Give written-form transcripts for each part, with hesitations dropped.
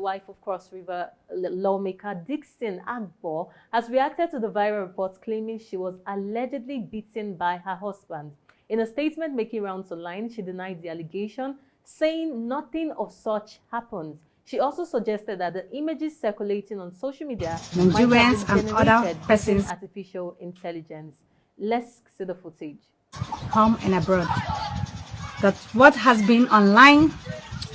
wife of Cross River lawmaker Dixon Agbo, has reacted to the viral reports claiming she was allegedly beaten by her husband. In a statement making rounds online, she denied the allegation, saying nothing of such happened. She also suggested that the images circulating on social media might have been generated using artificial intelligence. Let's see the footage. Home and abroad. That what has been online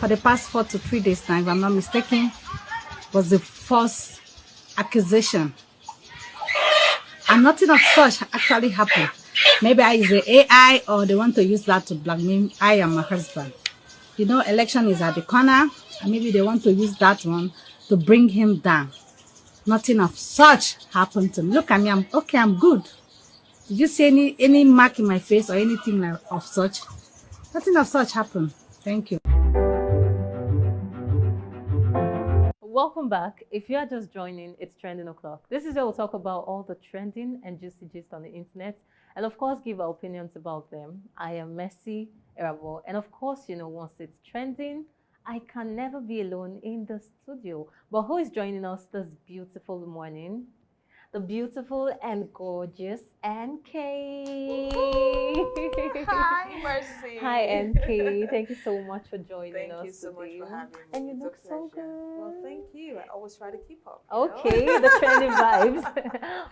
for the past 4 to 3 days now, if I'm not mistaken, was the false accusation. And nothing of such actually happened. Maybe it's the AI or they want to use that to blackmail I and my husband. You know, election is at the corner, and maybe they want to use that one to bring him down. Nothing of such happened to me. Look at me, I'm okay, I'm good. Did you see any mark in my face or anything like of such? Nothing of such happened. Thank you. Welcome back. If you are just joining, it's Trending O'Clock. This is where we'll talk about all the trending and juicy gist on the internet, and of course give our opinions about them. I am Mercy Erabo, and of course, you know, once it's trending, I can never be alone in the studio. But who is joining us this beautiful morning? The beautiful and gorgeous NK. Hi, Mercy. Hi, NK. Thank you so much for joining us. Thank you so much for having me. And you look so good. Well, thank you. I always try to keep up. Okay, the trending vibes.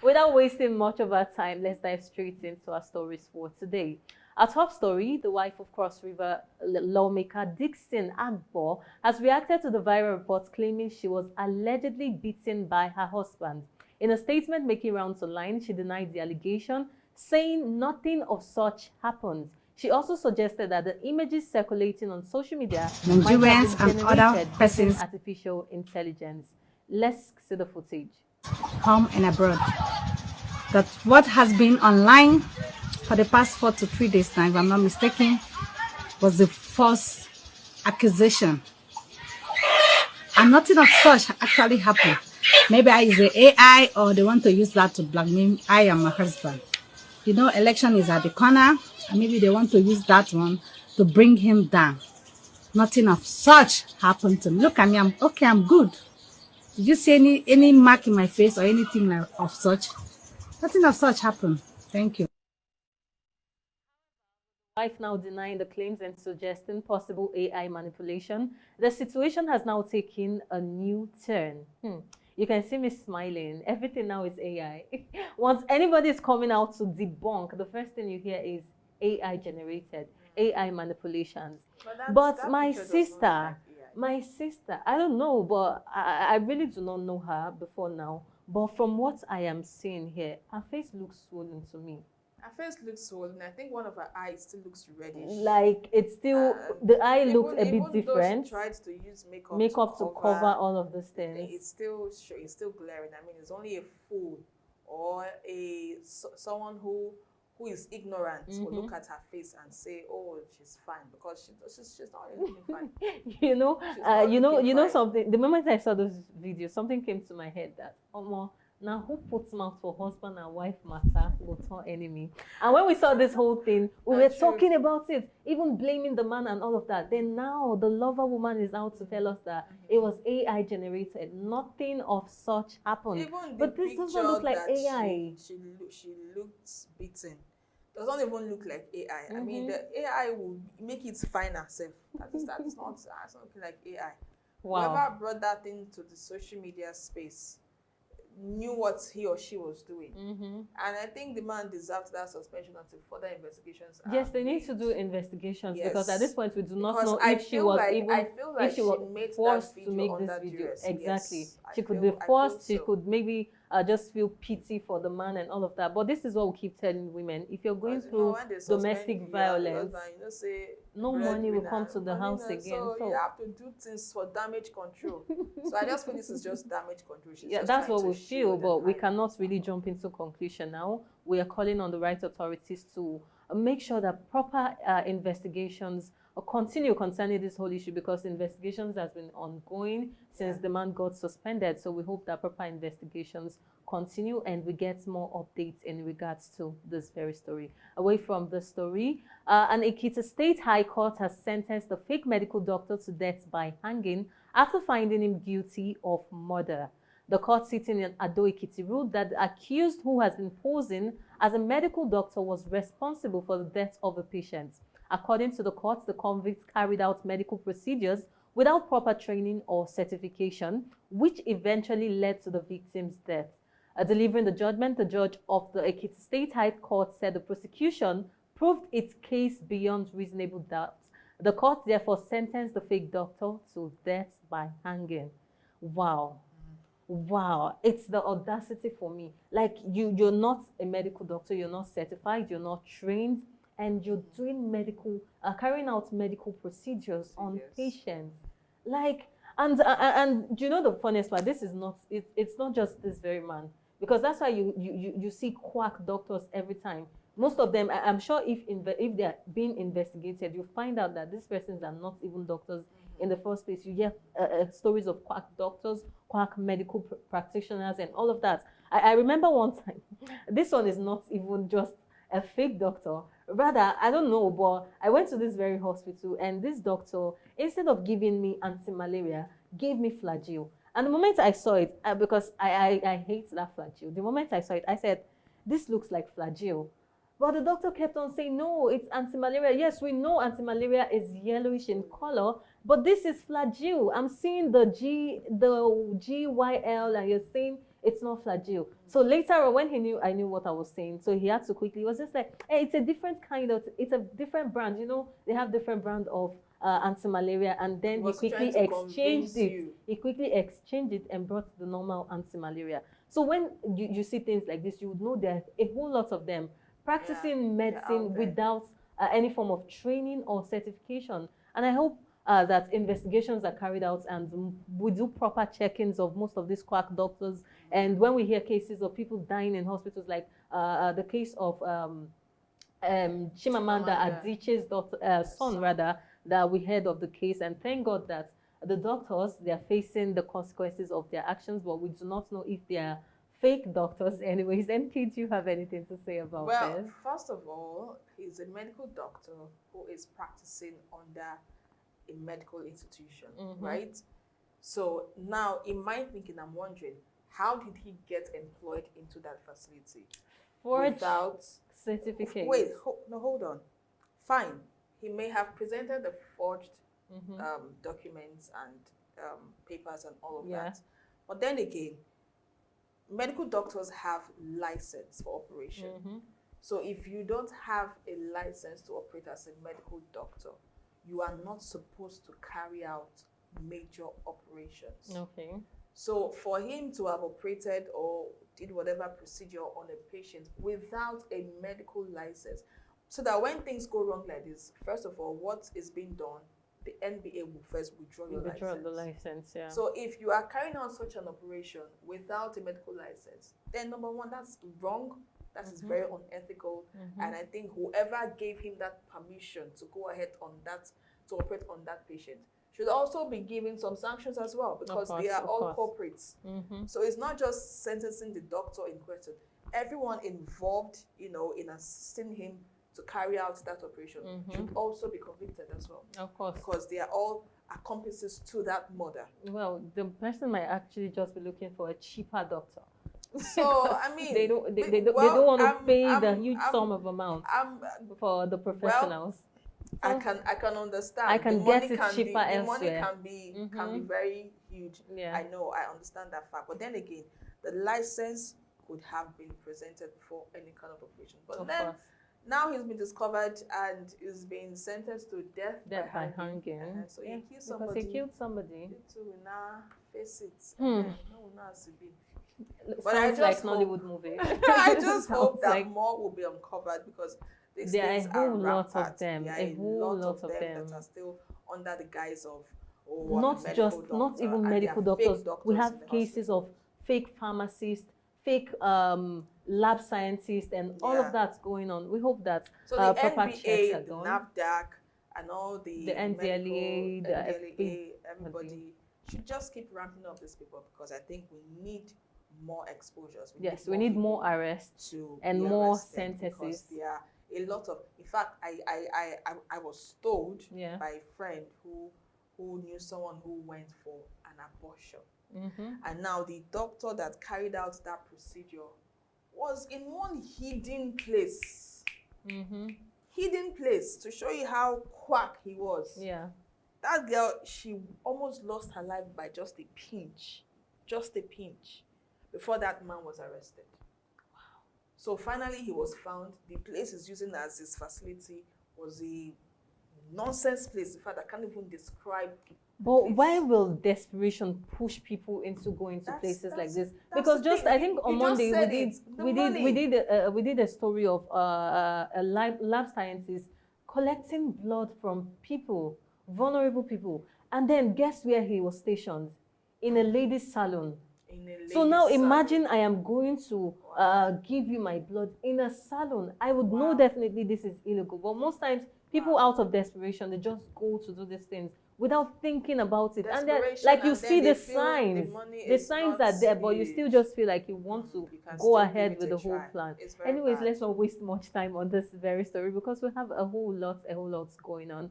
Without wasting much of our time, let's dive straight into our stories for today. Our top story, the wife of Cross River lawmaker Dixon Agbo, has reacted to the viral reports claiming she was allegedly beaten by her husband. In a statement making rounds online, she denied the allegation, saying nothing of such happened. She also suggested that the images circulating on social media might have been generated using artificial intelligence. Let's see the footage. Home and abroad. That what has been online for the past 4 to 3 days now, if I'm not mistaken, was the false accusation. And nothing of such actually happened. Maybe it's the AI or they want to use that to blackmail I and my husband. You know, election is at the corner, and maybe they want to use that one to bring him down. Nothing of such happened to me. Look at me, I'm okay, I'm good. Did you see any mark in my face or anything like of such? Nothing of such happened. Thank you. Wife now denying the claims and suggesting possible AI manipulation. The situation has now taken a new turn. You can see me smiling. Everything now is AI. Once anybody is coming out to debunk, the first thing you hear is AI generated, AI manipulations. But my sister, I don't know, but I really do not know her before now. But from what I am seeing here, her face looks swollen to me. Her face looks swollen. I think one of her eyes still looks reddish. Like it's still, the eye looked a bit different. She tried to use makeup to cover all of those things. It's still glaring. I mean, it's only a fool or someone who is ignorant will look at her face and say, "Oh, she's fine," because she's not looking fine. you know something. The moment I saw those videos, something came to my head that now who puts mouth for husband and wife matter will turn enemy. And when we saw this whole thing, we were talking about it, even blaming the man and all of that. Then now the lover woman is out to tell us that it was AI generated. Nothing of such happened. But this doesn't look like AI. She looks beaten. Doesn't even look like AI. I mean, the AI will make it fine herself. That's not looking like AI. Wow. Whoever brought that into the social media space knew what he or she was doing, and I think the man deserves that suspension until further investigations. Yes, they need to do investigations, because at this point we do not know if she was if she was forced to make this video. Exactly, yes, she could be forced. She could maybe just feel pity for the man and all of that. But this is what we keep telling women: if you're going through domestic violence, no money will come to the house again. So you have to do things for damage control. So I just feel this is just damage control. Yeah, that's what we feel, but we cannot really jump into conclusion now. We are calling on the right authorities to make sure that proper investigations continue concerning this whole issue, because investigations has been ongoing since the man got suspended. So we hope that proper investigations continue and we get more updates in regards to this very story. Away from the story, an Ekiti State High Court has sentenced the fake medical doctor to death by hanging after finding him guilty of murder. The court sitting in Ado-Ekiti ruled that the accused, who has been posing as a medical doctor, was responsible for the death of a patient. According to the court, the convict carried out medical procedures without proper training or certification, which eventually led to the victim's death. Delivering the judgment, the judge of the Ekiti State High Court said the prosecution proved its case beyond reasonable doubt. The court therefore sentenced the fake doctor to death by hanging. Wow. Wow, it's the audacity for me. Like, you're not a medical doctor, you're not certified, you're not trained, and you're doing carrying out medical procedures on patients. Like, and do you know the funniest part? This is not, it's not just this very man, because that's why you see quack doctors every time. Most of them, I'm sure if they're being investigated, you find out that these persons are not even doctors in the first place. You hear stories of quack doctors, quack medical practitioners, and all of that. I remember one time, this one is not even just a fake doctor. Rather, I don't know, but I went to this very hospital, and this doctor, instead of giving me anti-malaria, gave me flagyl. And the moment I saw it, because I hate that flagyl, the moment I saw it, I said, this looks like flagyl. But the doctor kept on saying, no, it's anti-malaria. Yes, we know anti-malaria is yellowish in color, but this is flagyl. I'm seeing the GYL, and you're saying it's not flagyl. So later, when I knew what I was saying, so he had to quickly, it was just like, hey, it's a different kind of, it's a different brand. You know, they have different brand of anti-malaria, and then he quickly exchanged it. He quickly exchanged it and brought the normal anti-malaria. So when you see things like this, you would know there's a whole lot of them practicing medicine without any form of training or certification. And I hope that investigations are carried out and we do proper check-ins of most of these quack doctors. And when we hear cases of people dying in hospitals, like the case of Chimamanda Adichie's son, rather, that we heard of the case. And thank God that the doctors, they are facing the consequences of their actions, but we do not know if they are fake doctors anyways. And do you have anything to say about this? Well, first of all, he's a medical doctor who is practicing under a medical institution, right? So now, in my thinking, I'm wondering, how did he get employed into that facility without certificate? Wait, hold on. Fine, he may have presented the forged documents and papers and all of that, but then again, medical doctors have license for operation. So if you don't have a license to operate as a medical doctor, you are not supposed to carry out major operations. Okay. So for him to have operated or did whatever procedure on a patient without a medical license, so that when things go wrong like this, first of all, what is being done, the NBA will first withdraw your license. Withdraw the license, yeah. So if you are carrying out such an operation without a medical license, then number one, that's wrong. That is very unethical. And I think whoever gave him that permission to go ahead on that, to operate on that patient, should also be given some sanctions as well, because they are all corporates. So it's not just sentencing the doctor in question. Everyone involved, you know, in assisting him to carry out that operation should also be convicted as well. Of course. Because they are all accomplices to that murder. Well, the person might actually just be looking for a cheaper doctor. So I mean, they don't want to pay the huge sum of amount for the professionals. Well, I can understand. I can get it cheaper elsewhere. The money can be very huge. Yeah. I know, I understand that fact. But then again, the license could have been presented before any kind of operation. But then now he's been discovered and is being sentenced to death by hanging. So he killed somebody. Because he killed somebody. To now face it. But sounds like Nollywood movie. I just hope that more will be uncovered, because these things are a whole lot of them. There are a whole lot of them that are still under the guise of not even medical doctors. We have cases of fake pharmacists, fake lab scientists and all of that's going on. We hope that so the proper NBA, checks are the done. NAFDAC, and all The medical, NDLA, NDLA, everybody should just keep ramping up these people, because I think we need more exposures. We need more people arrests to and be more arrested, because sentences. there are a lot of. In fact, I was told Yeah. by a friend who knew someone who went for an abortion, and now the doctor that carried out that procedure was in one hidden place. Hidden place, to show you how quack he was. Yeah. That girl, she almost lost her life by just a pinch before that man was arrested. Wow. So finally he was found. The place he's using as his facility was a nonsense place. In fact, I can't even describe. But why will desperation push people into going to places like this? Because just I think on Monday we did a story of a lab scientist collecting blood from people, vulnerable people, and then guess where he was stationed? In a ladies' salon. So now imagine I am going to give you my blood in a salon. I would know definitely this is illegal, but most times people out of desperation, they just go to do these things without thinking about it. And then, like, you see the signs. The signs are there, but you still just feel like you want to go ahead with the whole plan. Anyways, let's not waste much time on this very story, because we have a whole lot going on.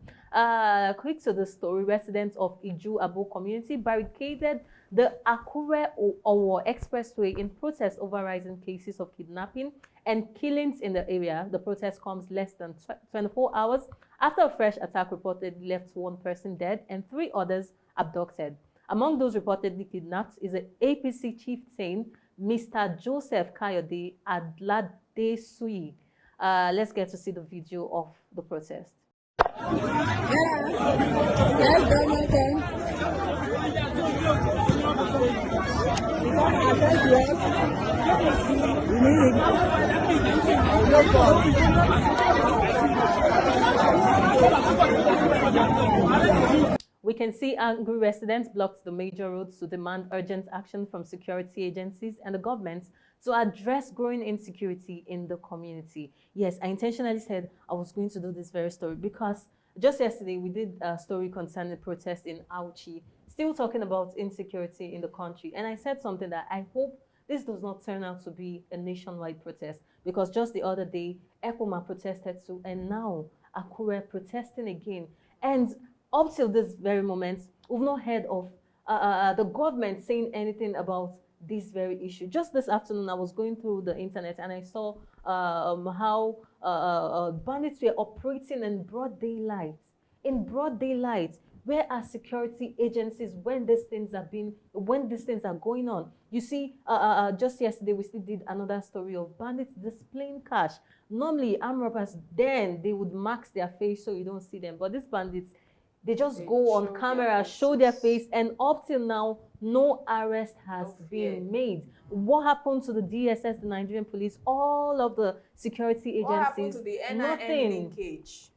Quick to the story. Residents of Iju-Abo community barricaded the Akure-Owo expressway in protest over rising cases of kidnapping and killings in the area. The protest comes less than 24 hours after a fresh attack reportedly left one person dead and 3 others abducted. Among those reportedly kidnapped is an APC chieftain, Mr. Joseph Kayode Adladesui. Let's get to see the video of the protest. We can see angry residents blocked the major roads to demand urgent action from security agencies and the government to address growing insecurity in the community. Yes, I intentionally said I was going to do this very story because just yesterday we did a story concerning the protest in Auchi, still talking about insecurity in the country. And I said something that I hope this does not turn out to be a nationwide protest, because just the other day, Ekoma protested too, and now Akure protesting again. And up till this very moment, we've not heard of the government saying anything about this very issue. Just this afternoon, I was going through the internet and I saw how bandits were operating in broad daylight. In broad daylight, where are security agencies when these things are going on? You see, just yesterday we still did another story of bandits displaying cash. Normally, armed robbers, then they would mask their face so you don't see them. But these bandits, they just go on camera, show their face, and up till now, no arrest has been made. What happened to the DSS, the Nigerian police, all of the security agencies? What happened to the NIN linkage?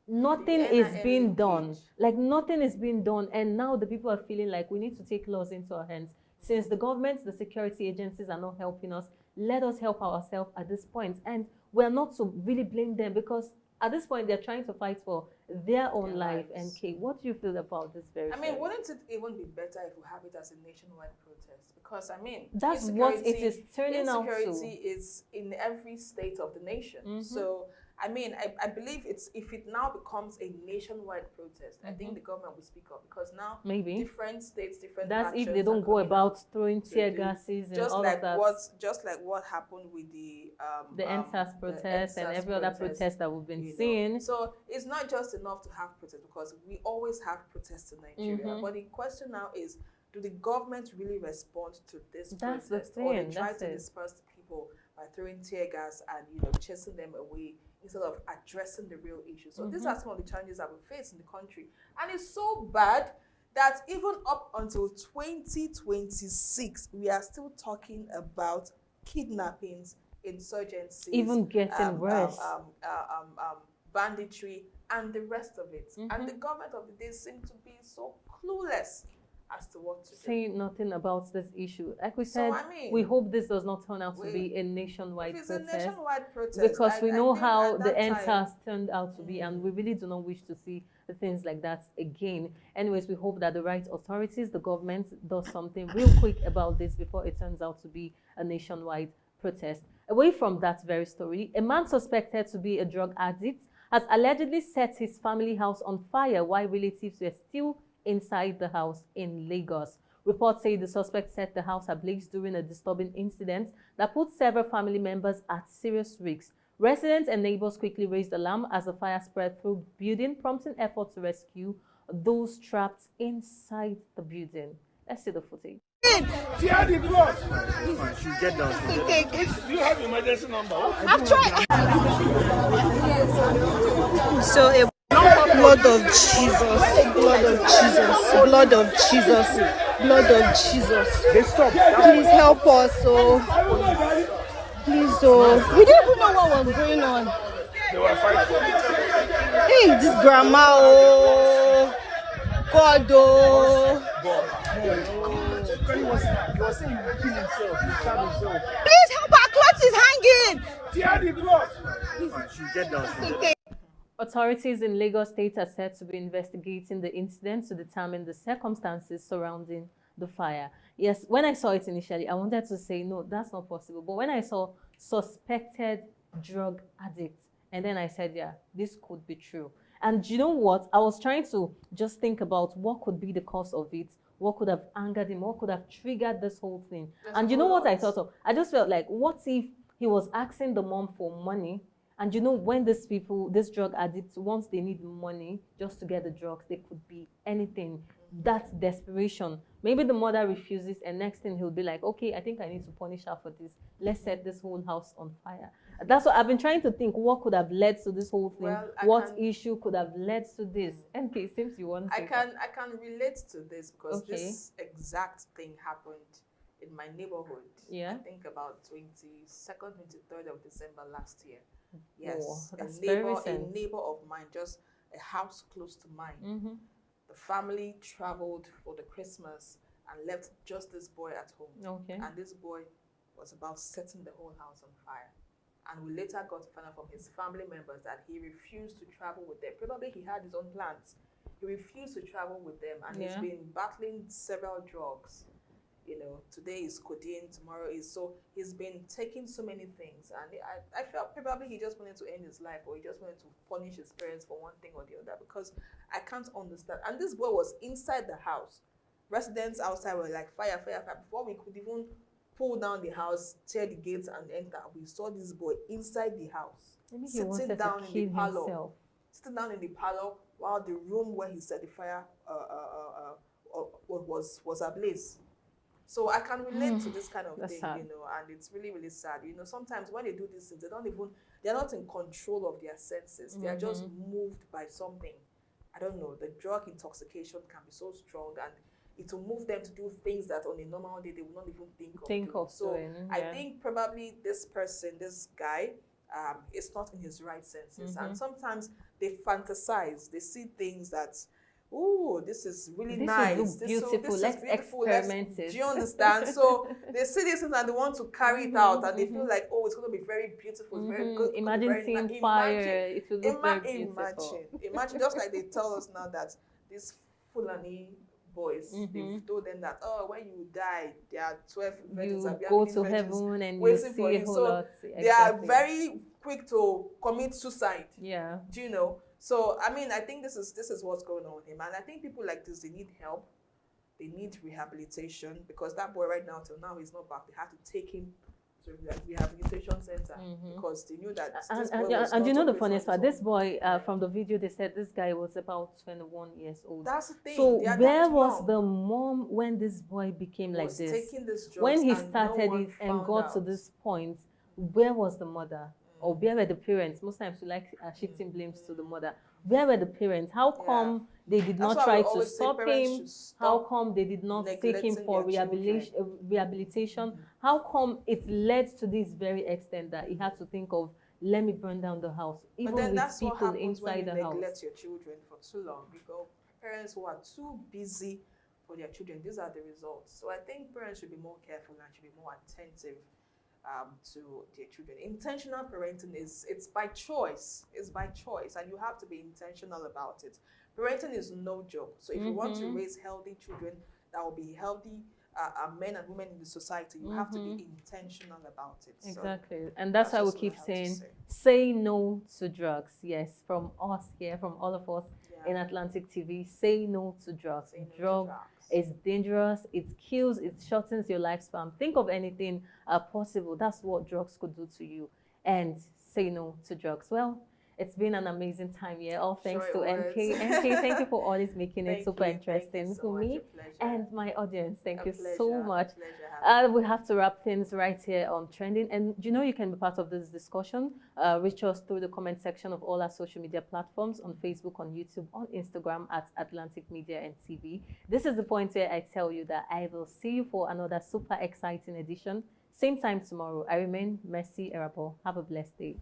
Nothing is being done. Like, nothing is being done. And now the people are feeling like we need to take laws into our hands. Since the government, the security agencies are not helping us, let us help ourselves at this point. And we're not to really blame them, because at this point, they're trying to fight for their own life. And Kay, what do you feel about this very I mean, wouldn't it even be better if we have it as a nationwide protest? Because, I mean, that's what it is turning out to. Insecurity is in every state of the nation. So, I mean, I believe if it now becomes a nationwide protest, I think the government will speak up, because now different states, different That's if they don't go about throwing tear gases and all of that. Just like what happened with the NSAS protest and every other protest that we've been seeing. So it's not just enough to have protests, because we always have protests in Nigeria. But the question now is, do the government really respond to this protest? That's the thing. Or they try to disperse the people by throwing tear gas and chasing them away, instead of addressing the real issue. So these are some of the challenges that we face in the country. And it's so bad that even up until 2026, we are still talking about kidnappings, insurgencies, even getting worse, banditry, and the rest of it. And the government of the day seem to be so clueless as to what to do. Saying nothing about this issue. Like we So, said, I mean, we hope this does not turn out to be a if nationwide it's a protest. nationwide protest, Because we I know think how at the that end time, has turned out to be, and we really do not wish to see things like that again. Anyways, we hope that the right authorities, the government, does something real quick about this before it turns out to be a nationwide protest. Away from that very story, a man suspected to be a drug addict has allegedly set his family house on fire while relatives were still inside the house in Lagos. Reports say the suspect set the house ablaze during a disturbing incident that put several family members at serious risk. Residents and neighbors quickly raised alarm as the fire spread through the building, prompting efforts to rescue those trapped inside the building. Let's see the footage. Tear the blood. She'll get down. Do you have emergency number? I've tried. So a blood of Jesus, blood of Jesus, blood of Jesus, blood of Jesus. They stopped. Please help us, oh. Please, oh. We didn't even know what was going on. They were fighting. Hey, this grandma, oh. God, oh. He was saying he would kill himself. He stabbed himself. Please help, our clothes is hanging. Tear the blood. She'll get down. Authorities in Lagos State are said to be investigating the incident to determine the circumstances surrounding the fire. Yes, when I saw it initially, I wanted to say, no, that's not possible. But when I saw suspected drug addict, and then I said, yeah, this could be true. And you know what? I was trying to just think about what could be the cause of it, what could have angered him, what could have triggered this whole thing. And you know what I thought of? I just felt like, what if he was asking the mom for money? And you know, when these people, these drug addicts, once they need money just to get the drugs, they could be anything. That's desperation. Maybe the mother refuses, and next thing he'll be like, okay, I think I need to punish her for this. Let's set this whole house on fire. That's what I've been trying to think. What could have led to this whole thing? Well, what issue could have led to this? MK, seems you want to. I can relate to this because Okay. this exact thing happened in my neighborhood. Yeah. I think about 22nd, 23rd of December last year. Yes, Oh, that's a very neighbor of mine, just a house close to mine. Mm-hmm. The family traveled for the Christmas and left just this boy at home. Okay. And this boy was about setting the whole house on fire. And we later got to find out from his family members that he refused to travel with them. Probably he had his own plans. He refused to travel with them, and he's been battling several drugs. You know, today is codeine, tomorrow is, so he's been taking so many things, and I felt probably he just wanted to end his life, or he just wanted to punish his parents for one thing or the other, because I can't understand. And this boy was inside the house. Residents outside were like, fire, fire, fire. Before we could even pull down the house, tear the gates and enter, we saw this boy inside the house, sitting down in the parlor, sitting down in the parlor while the room where he set the fire was ablaze. So I can relate to this kind of thing, sad. you know, and it's really, really sad. You know, sometimes when they do these things, they're not in control of their senses. They are just moved by something. I don't know, the drug intoxication can be so strong, and it will move them to do things that on a normal day they would not even think of. So I think probably this person, this guy, is not in his right senses. And sometimes they fantasize, they see things that, oh, this is really nice. This beautiful. Let's experiment it. Do you understand? So they see this and they want to carry it out, and they feel like, oh, it's going to be very beautiful, it's very good. Imagine seeing fire. It will look very beautiful. Imagine, just like they tell us now that these Fulani boys, they've told them that, oh, when you die, there are 12 virgins. You go to heaven and you see a whole lot. They are very quick to commit suicide. Yeah. Do you know? So I mean, I think this is what's going on with him, and I think people like this, they need help, they need rehabilitation, because that boy right now till now he's not back. They had to take him to a rehabilitation center because they knew that. And you know the funniest part, this boy from the video, they said this guy was about 21 years old. That's the thing. So where was the mom when this boy became like this? Taking this drugs, when he started it and got to this point, where was the mother? Or where were the parents? Most times we like shifting blames to the mother. Where were the parents? How come they did not try to stop him? How come they did not take him for rehabilitation? How come it led to this very extent that he had to think of, let me burn down the house, even but then with that's people what inside when the you house? neglect your children for too long, because parents who are too busy for their children, these are the results. So I think parents should be more careful and should be more attentive to their children. Intentional parenting it's by choice. It's by choice, and you have to be intentional about it. Parenting is no joke. So if you want to raise healthy children that will be healthy men and women in the society, you have to be intentional about it. Exactly. So and that's why we just what keep I have to saying, say. say no to drugs. Yes, from us here, from all of us in Atlantic TV, say no to drugs. Say no to Drug drugs. is dangerous, it kills, it shortens your lifespan. Think of anything possible. That's what drugs could do to you. And say no to drugs. Well, it's been an amazing time here. All thanks Sure to it NK. was. NK, thank you for always making it Thank super you. Thank you interesting so for much. me A pleasure. and my audience. Thank A you pleasure. so much. A pleasure having We have to wrap things right here on Trending. And you know you can be part of this discussion. Reach us through the comment section of all our social media platforms, on Facebook, on YouTube, on Instagram at Atlantic Media and TV. This is the point where I tell you that I will see you for another super exciting edition. Same time tomorrow. I remain Mercy Erabo. Have a blessed day.